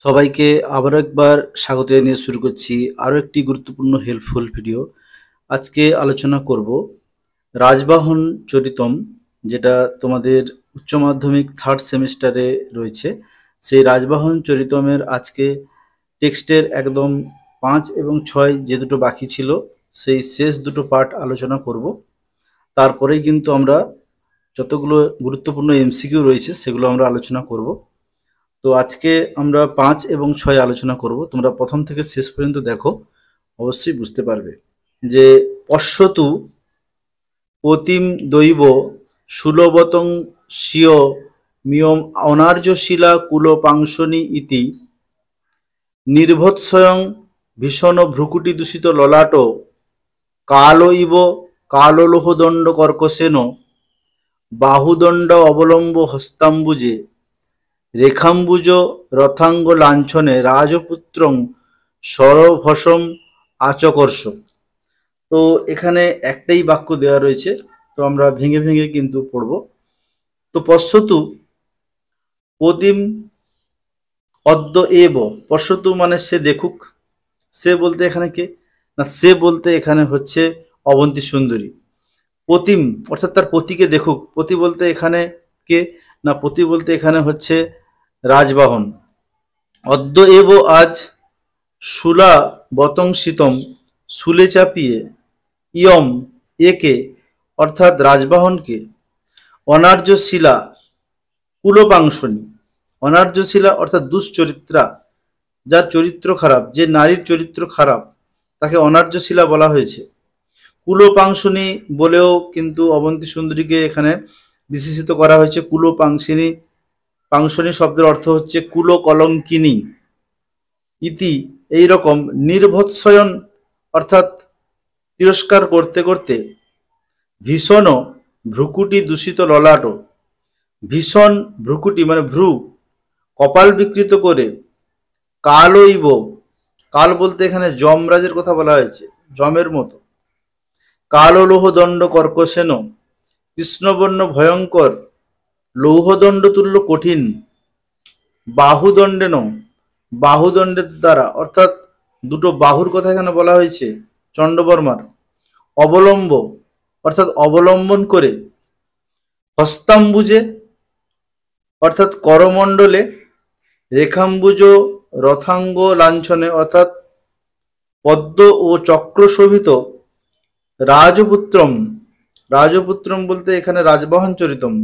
সবাইকে আবারও একবার স্বাগত জানিয়ে শুরু করছি আরও একটি গুরুত্বপূর্ণ হেল্পফুল ভিডিও। আজকে আলোচনা করব রাজবাহন চরিতম, যেটা তোমাদের উচ্চ মাধ্যমিক থার্ড সেমিস্টারে রয়েছে। সেই রাজবাহন চরিতমের আজকে টেক্সটের একদম 5 এবং 6 যে দুটো বাকি ছিল সেই শেষ দুটো পার্ট আলোচনা করব। তারপরেই কিন্তু আমরা যতগুলো গুরুত্বপূর্ণ এমসিকিউ রয়েছে সেগুলো আমরা আলোচনা করব। তো আজকে আমরা 5 এবং 6 আলোচনা করব। তোমরা প্রথম থেকে শেষ পর্যন্ত দেখো, অবশ্যই বুঝতে পারবে যে পশ্যতু পতিম দৈব সুলভতং স্বীয় মিয়ম অনার্যশিলা কুলপাংশনী ইতি নির্ভৎস্বয়ং ভীষণ ভ্রুকুটি দূষিত ললাট কাল ইব কাললোহদণ্ড কর্কশেন বাহুদণ্ড অবলম্ব হস্তাম্বুজে রেখাম্বুজ রথাঙ্গ লাঞ্ছনে রাজপুত্রং সরভসম আচকর্ষ। তো এখানে একটাই বাক্য দেওয়া রয়েছে, তো আমরা ভেঙে ভেঙে কিন্তু পড়ব। তো পশ্যতু পদিম অদ্য এব, পশ্যতু মানে সে দেখুক। সে বলতে এখানে কে না, সে বলতে এখানে হচ্ছে অবন্তী সুন্দরী। পতিম অর্থাৎ তার পতিকে দেখুক। পতি বলতে এখানে কে না, পতি বলতে এখানে হচ্ছে রাজবাহন। অদ্য এব আজ শূলা বতংসিতম শুলে চাপিয়ে ইয়ম একে অর্থাৎ রাজবাহনকে অনার্য শিলা কুলপাংশনী, অনার্য শিলা অর্থাৎ দুশ্চরিত্রা, যার চরিত্র খারাপ, যে নারীর চরিত্র খারাপ তাকে অনার্য শিলা বলা হয়েছে। কুলপাংশনী বলেও কিন্তু অবন্তী সুন্দরীকে এখানে বিশেষিত করা হয়েছে। কুলপাংশিনী, পাংশনী শব্দের অর্থ হচ্ছে কুল কলঙ্কিনী। ইতি এইরকম নির্ভৎসয়ন অর্থাৎ তিরস্কার করতে করতে ভীষণ ভ্রুকুটি দূষিত ললাট, ভীষণ ভ্রুকুটি মানে ভ্রু কপাল বিকৃত করে কালইব, কাল বলতে এখানে যমরাজের কথা বলা হয়েছে, যমের মতো। কাললোহদণ্ড কর্কশেন কৃষ্ণবর্ণ ভয়ঙ্কর লৌহদণ্ড তুল্য কঠিন বাহুদণ্ডেন, বাহুদণ্ডের দ্বারা অর্থাৎ দুটো বাহুর কথা এখানে বলা হয়েছে চণ্ডবর্মার। অবলম্ব অর্থাৎ অবলম্বন করে, হস্তাম্বুজে অর্থাৎ করমণ্ডলে, রেখাম্বুজ রথাঙ্গ লাঞ্ছনে অর্থাৎ পদ্ম ও চক্র শোভিত রাজপুত্রম, রাজপুত্রম বলতে এখানে রাজবাহন চরিতম,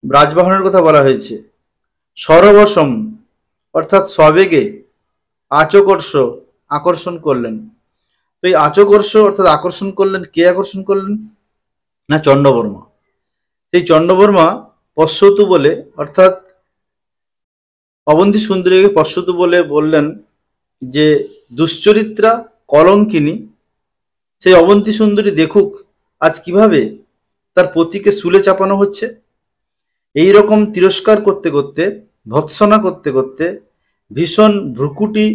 রাজবাহনের কথা বলা হয়েছে। সরবসম অর্থাৎ সবেগে, আচকর্ষ আকর্ষণ করলেন। তো এই আচকর্ষ অর্থাৎ আকর্ষণ করলেন, কে আকর্ষণ করলেন না, চণ্ডবর্মা। সেই চণ্ডবর্মা পশ্যতু বলে অর্থাৎ অবন্তী সুন্দরীকে পশ্যতু বলে বললেন যে দুশ্চরিত্রা কলঙ্কিনী সেই অবন্তী সুন্দরী দেখুক আজ কিভাবে তার পতিকে শুলে চাপানো হচ্ছে। এই রকম তিরস্কার করতে করতে, ভৎসনা করতে করতে ভীষণ ভ্রুকুটি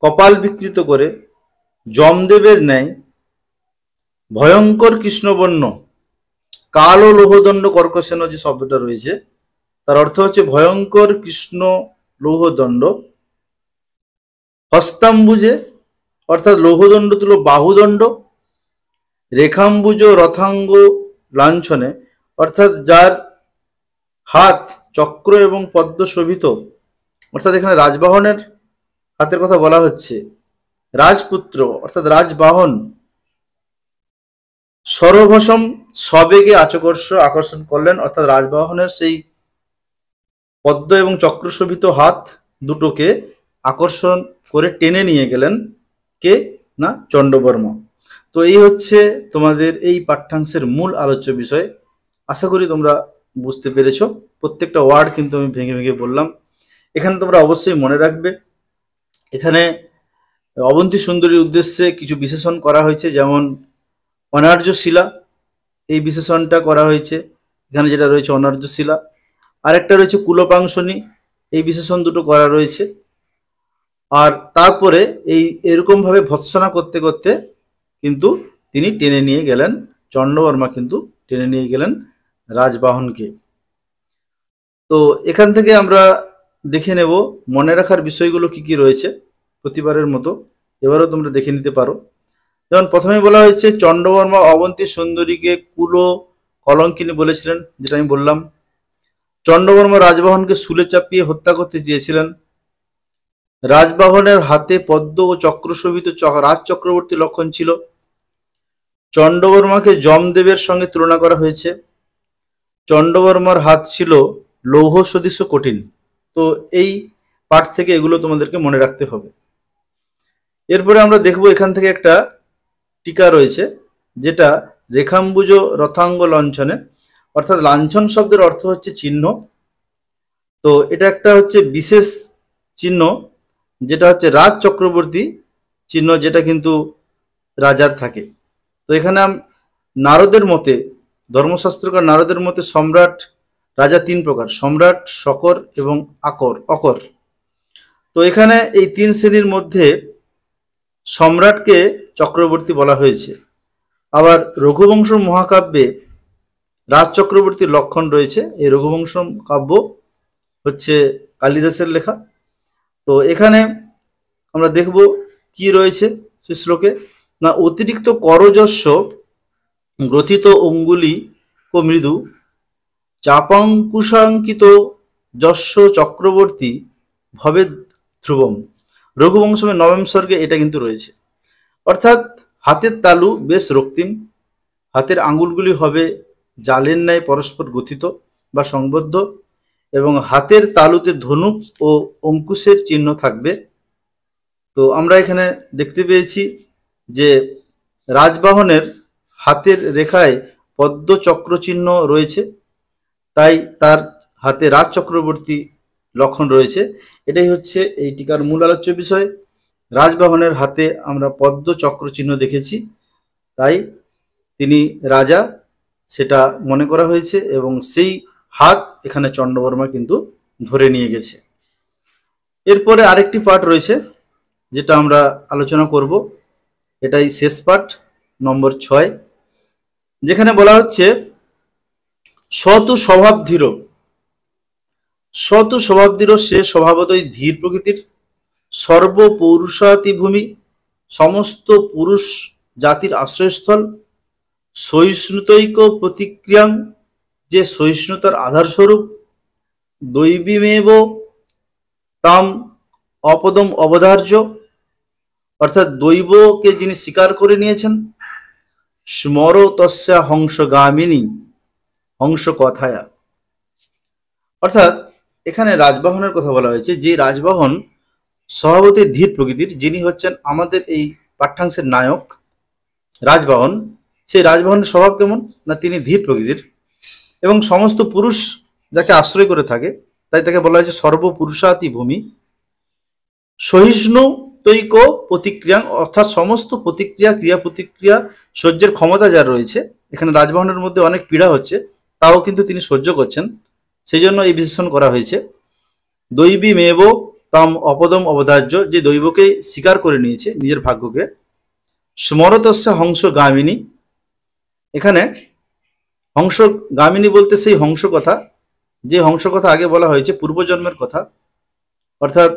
কপাল বিকৃত করে যমদেবের ন্যায় ভয়ঙ্কর কৃষ্ণবর্ণ কাল ও লৌহদণ্ড কর্কশেন, যে শব্দটা রয়েছে তার অর্থ হচ্ছে ভয়ঙ্কর কৃষ্ণ লৌহদণ্ড, হস্তাম্বুজে অর্থাৎ লৌহদণ্ড তুলো বাহুদণ্ড, রেখাম্বুজ রথাঙ্গ লাঞ্ছনে অর্থাৎ যার হাত চক্র এবং পদ্ম শোভিত, অর্থাৎ এখানে রাজবাহনের হাতের কথা বলা হচ্ছে। রাজপুত্র অর্থাৎ রাজবাহন, সরভসম সবেগে আচকর্ষ আকর্ষণ করলেন, অর্থাৎ রাজবাহনের সেই পদ্ম এবং চক্রশোভিত হাত দুটোকে আকর্ষণ করে টেনে নিয়ে গেলেন কে না, চণ্ডবর্মা। তো এই হচ্ছে তোমাদের এই পাঠ্যাংশের মূল আলোচ্য বিষয়। আশা করি তোমরা বুঝতে পেরেছ। প্রত্যেকটা ওয়ার্ড কিন্তু আমি ভেঙে ভেঙে বললাম। এখানে তোমরা অবশ্যই মনে রাখবে, এখানে অবন্তী সুন্দরীর উদ্দেশ্যে কিছু বিশেষণ করা হয়েছে, যেমন অনার্য শিলা, এই বিশেষণটা করা হয়েছে এখানে যেটা রয়েছে অনার্য শিলা। আরেকটা রয়েছে কুলপাংশনী, এই বিশেষণ দুটো করা রয়েছে। আর তারপরে এই এরকমভাবে ভৎসনা করতে করতে কিন্তু তিনি টেনে নিয়ে গেলেন, চণ্ডবর্মা কিন্তু টেনে নিয়ে গেলেন রাজবাহনকে। তো এখান থেকে আমরা দেখে নেব মনে রাখার বিষয়গুলো কি কি রয়েছে প্রতিবারের মতো। এবারও তোমরা দেখে নিতে পারো। যেমন প্রথমে বলা হয়েছে চন্দ্রবর্মা অবন্তী সুন্দরীকে কুলো কলঙ্কিনী বলেছিলেন, যেটা আমি বললাম। চন্দ্রবর্মা রাজবাহনকে শুলে চাপিয়ে হত্যা করতে চেয়েছিলেন। রাজবাহনের হাতে পদ্ম ও চক্রশোভিত রাজ চক্রবর্তী লক্ষণ ছিল। চন্দ্রবর্মাকে যমদেবের সঙ্গে তুলনা করা হয়েছে। চন্দ্রবর্মার হাত ছিল লৌহ সদৃশ কঠিন। তো এই পাঠ থেকে এগুলো তোমাদেরকে মনে রাখতে হবে। এরপরে আমরা দেখব এখান থেকে একটা টিকা রয়েছে, যেটা রেখাম্বুজ রথাঙ্গ লঞ্ছনে, অর্থাৎ লাঞ্ছন শব্দের অর্থ হচ্ছে চিহ্ন। তো এটা একটা হচ্ছে বিশেষ চিহ্ন, যেটা হচ্ছে রাজ চক্রবর্তী চিহ্ন, যেটা কিন্তু রাজার থাকে। তো এখানে নারদের মতে, ধর্মশাস্ত্রকার নারদের মতে সম্রাট রাজা তিন প্রকার: সম্রাট, শকর এবং অকর। তো এখানে এই তিন শ্রেণীর মধ্যে সম্রাটকে চক্রবর্তী বলা হয়েছে। আবার রঘুবংশ মহাকাব্যে রাজ চক্রবর্তীর লক্ষণ রয়েছে। এই রঘুবংশ কাব্য হচ্ছে কালিদাসের লেখা। তো এখানে আমরা দেখব কি রয়েছে সে শ্লোকে, না অতিরিক্ত করযস্য গ্রথিত অঙ্গুলি ও মৃদু চাপাঙ্কুশাঙ্কিত যস্য চক্রবর্তী ভবে ধ্রুবম। রঘুবংশমের নবম স্বর্গে এটা কিন্তু রয়েছে। অর্থাৎ হাতের তালু বেশ রক্তিম, হাতের আঙ্গুলগুলি হবে জালের ন্যায় পরস্পর গঠিত বা সংবদ্ধ, এবং হাতের তালুতে ধনুক ও অঙ্কুশের চিহ্ন থাকবে। তো আমরা এখানে দেখতে পেয়েছি যে রাজবাহনের হাতের রেখায় পদ্ম চক্র চিহ্ন রয়েছে, তাই তার হাতে রাজ চক্রবর্তী লক্ষণ রয়েছে। এটাই হচ্ছে এই টিকার মূল আলোচ্য বিষয়। রাজবাহনের হাতে আমরা পদ্ম চক্র চিহ্ন দেখেছি, তাই তিনি রাজা সেটা মনে করা হয়েছে, এবং সেই হাত এখানে চন্দ্রবর্মা কিন্তু ধরে নিয়ে গেছে। এরপরে আরেকটি পাঠ রয়েছে যেটা আমরা আলোচনা করব, এটাই শেষ পাঠ নম্বর 6, যেখানে বলা হচ্ছে সতু স্বভাব ধীর। সতু স্বভাব ধীর, সে স্বভাবতই ধীর প্রকৃতির, সর্বপৌরুষাতিভূমি, সমস্ত পুরুষ জাতির আশ্রয়স্থল, সহিষ্ণুতৈক প্রতিক্রিয়াং, যে সহিষ্ণুতার আধারস্বরূপ, দৈবীমেব তাম অপদম অবধার্য, অর্থাৎ দৈবকে যিনি স্বীকার করে নিয়েছেন, স্মর তস্যা হংসগামিনী হংস কথায়া। অর্থাৎ এখানে রাজবাহনের কথা বলা হয়েছে, যে রাজবাহন স্বভাবতই ধীর প্রকৃতির, যিনি হচ্ছেন আমাদের এই পাঠ্যাংশের নায়ক রাজবাহন। সেই রাজবাহনের স্বভাব কেমন, না তিনি ধীর প্রকৃতির, এবং সমস্ত পুরুষ যাকে আশ্রয় করে থাকে, তাই তাকে বলা হয়েছে সর্বপুরুষাতি ভূমি। সহিষ্ণু তৈক প্রতিক্রিয়া, অর্থাৎ সমস্ত প্রতিক্রিয়া, ক্রিয়া প্রতিক্রিয়া সহ্যের ক্ষমতা যার রয়েছে। এখানে রাজবাহনের মধ্যে অনেক পীড়া হচ্ছে, তাও কিন্তু তিনি সহ্য করছেন, সেই জন্য এই বিশেষণ করা হয়েছে। দৈবী মেব তাম অপদম অবধার্য, যে দৈবকে স্বীকার করে নিয়েছে নিজের ভাগ্যকে। স্মরতস্য হংস গামিনী, এখানে হংস গামিনী বলতে সেই হংস কথা, যে হংস কথা আগে বলা হয়েছে পূর্বজন্মের কথা। অর্থাৎ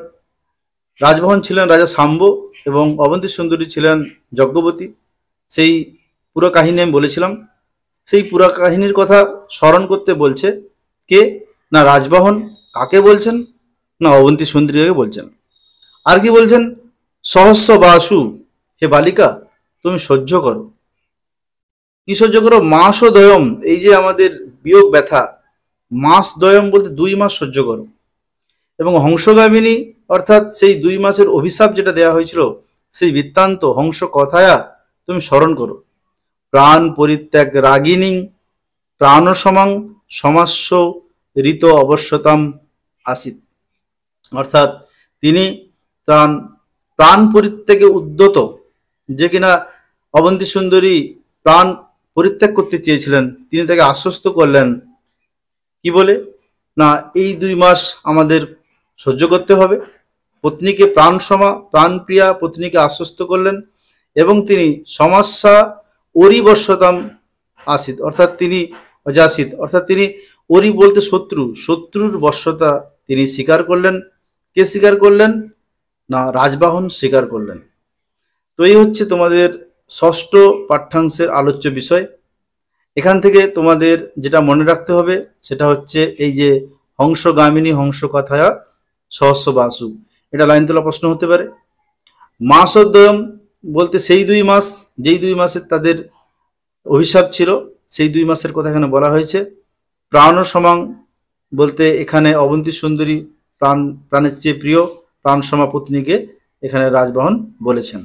রাজবাহন ছিলেন রাজা শাম্ব এবং অবন্তী সুন্দরী ছিলেন যজ্ঞবতী। সেই পুরো কাহিনী আমি বলেছিলাম। সেই পুরো কাহিনীর কথা স্মরণ করতে বলছে কে, না রাজবাহন। কাকে বলছেন, না অবন্তী সুন্দরীকে বলছেন। আর কি বলছেন, সহস্র বাসু, হে বালিকা তুমি সহ্য করো। কি সহ্য করো, মাস ও দয়ম, এই যে আমাদের বিয়োগ ব্যথা, মাস দয়ম বলতে 2 মাস সহ্য করো। এবং হংসগামিনী অর্থাৎ সেই 2 মাসের অভিশাপ যেটা দেওয়া হয়েছিল, সেই বৃত্তান্ত হংস কথায়া তুমি স্মরণ করো। প্রাণ পরিত্যাগ রাগিনী প্রাণসমাং সমাস্য ঋত অবশ্যতাম আসিত, অর্থাৎ তিনি তার প্রাণ পরিত্যাগে উদ্যত, যে কিনা অবন্তী সুন্দরী প্রাণ পরিত্যাগ করতে চেয়েছিলেন, তিনি তাকে আশ্বস্ত করলেন কি বলে, না এই 2 মাস আমাদের সহ্য করতে হবে। পত্নীকে প্রাণপ্রিয়া পত্নীকে আশ্বস্ত করলেন, এবং তিনি সমস্যা অরিবশ্যতাম আসিত, অর্থাৎ তিনি অজাসিত, অর্থাৎ তিনি অরি বলতে শত্রু, শত্রুর বশ্যতা তিনি স্বীকার করলেন। কে স্বীকার করলেন? না, রাজবাহন স্বীকার করলেন। তো এই হচ্ছে তোমাদের ষষ্ঠ পাঠ্যাংশের আলোচ্য বিষয়। এখান থেকে তোমাদের যেটা মনে রাখতে হবে সেটা হচ্ছে এই যে হংসগামিনী হংস কথায়া সহস্র বাসু, এটা লাইন তোলা প্রশ্ন হতে পারে। মাসোদ্যম বলতে সেই 2 মাস, যেই 2 মাসের তাদের অভিশাপ ছিল, সেই 2 মাসের কথা এখানে বলা হয়েছে। প্রাণ সমাং বলতে এখানে অবন্তী সুন্দরী প্রাণের চেয়ে প্রিয় প্রাণ সমা পত্নীকে এখানে রাজবাহন বলেছেন।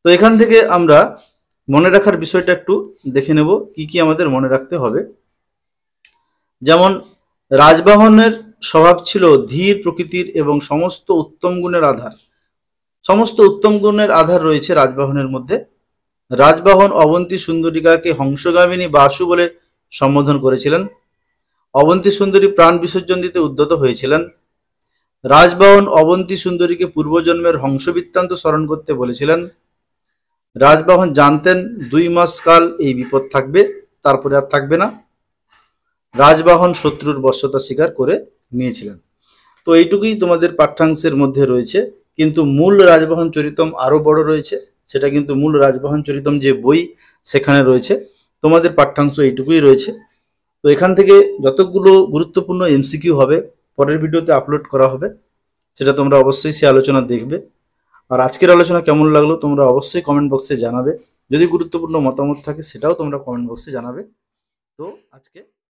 তো এখান থেকে আমরা মনে রাখার বিষয়টা একটু দেখে নেব, কি কি আমাদের মনে রাখতে হবে। যেমন রাজবাহনের স্বভাব ছিল ধীর প্রকৃতির এবং সমস্ত উত্তম গুণের আধার। সমস্ত উত্তম গুণের আধার রয়েছে রাজবাহনের মধ্যে। রাজবাহন অবন্তী সুন্দরিকাকে হংসগামিনী বাসু বলে সম্বোধন করেছিলেন। অবন্তী সুন্দরী প্রাণ বিসর্জন দিতে উদ্যত হয়েছিলেন। রাজবাহন অবন্তী সুন্দরীকে পূর্বজন্মের হংস বৃত্তান্ত স্মরণ করতে বলেছিলেন। রাজবাহন জানতেন 2 মাস কাল এই বিপদ থাকবে, তারপরে আর থাকবে না। রাজবাহন শত্রুর বশ্যতা স্বীকার করে নিয়েছিলেন। তো এইটুকুই তোমাদের পাঠ্যাংশের মধ্যে রয়েছে, কিন্তু মূল রাজবাহন চরিতম আরো বড় রয়েছে। সেটা কিন্তু মূল রাজবাহন চরিতম যে বই সেখানে রয়েছে, তোমাদের পাঠ্যাংশ এইটুকুই রয়েছে। তো এখান থেকে যতগুলো গুরুত্বপূর্ণ এমসিকিউ হবে পরের ভিডিওতে আপলোড করা হবে, সেটা তোমরা অবশ্যই সে আলোচনা দেখবে। আর আজকের আলোচনা কেমন লাগলো তোমরা অবশ্যই কমেন্ট বক্সে জানাবে। যদি গুরুত্বপূর্ণ মতামত থাকে সেটাও তোমরা কমেন্ট বক্সে জানাবে। তো আজকে